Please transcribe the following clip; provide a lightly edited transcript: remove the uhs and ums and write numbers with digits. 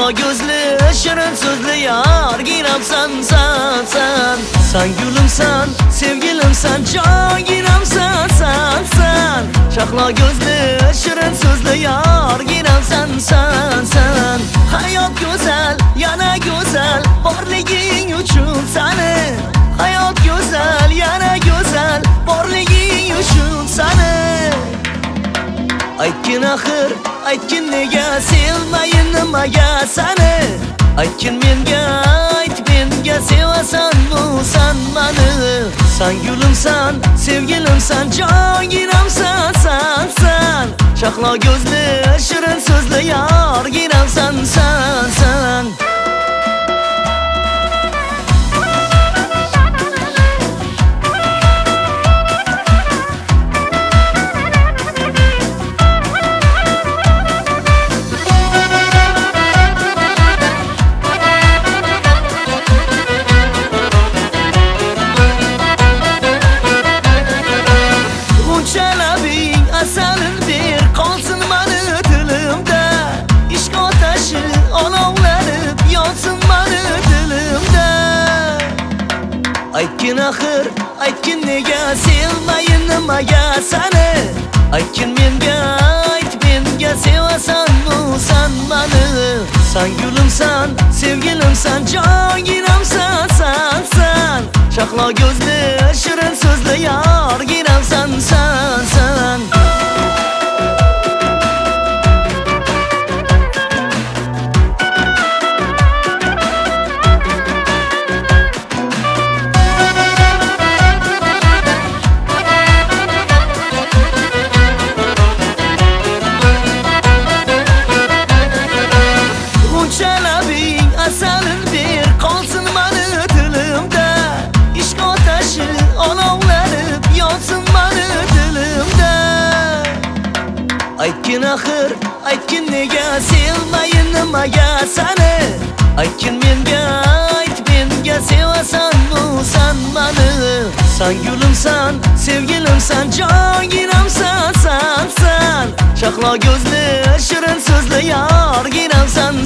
Şahlo gözlü, şirin sözlü yar Giramsan sen Sen gülümsen, sevgilimsen Can giramsan sen Şahlo gözlü, şirin sözlü yar Giramsan sen Hayat güzel, yana güzel Borligin üçün seni Hayat güzel, yana güzel Borligin üçün seni Aytkin axir, aytkin nega sevmayin nimaga seni Aytkin menga, ayt menga sevasanmi san mani San gulimsan, sevgilimsan, jon giramsan sen Shahlo ko'zli, shirin so'zli yor giramsan sen Aytkin axir, aytkin nega sevmayin nimaga seni Aytkin menga, ayt menga sevasanmi san mani San gulimsan, sevgilimsan, jon giramsan sen Shahlo ko'zli, shirin so'zli yor giramsan sen Aytkin axir, aytkin nega sevmayin nimaga seni Aytkin menga, ayt menga sevasanmi san mani San gulimsan, sevgilimsan, jon giramsan sen Shahlo ko'zli, shirin so'zli yor giramsan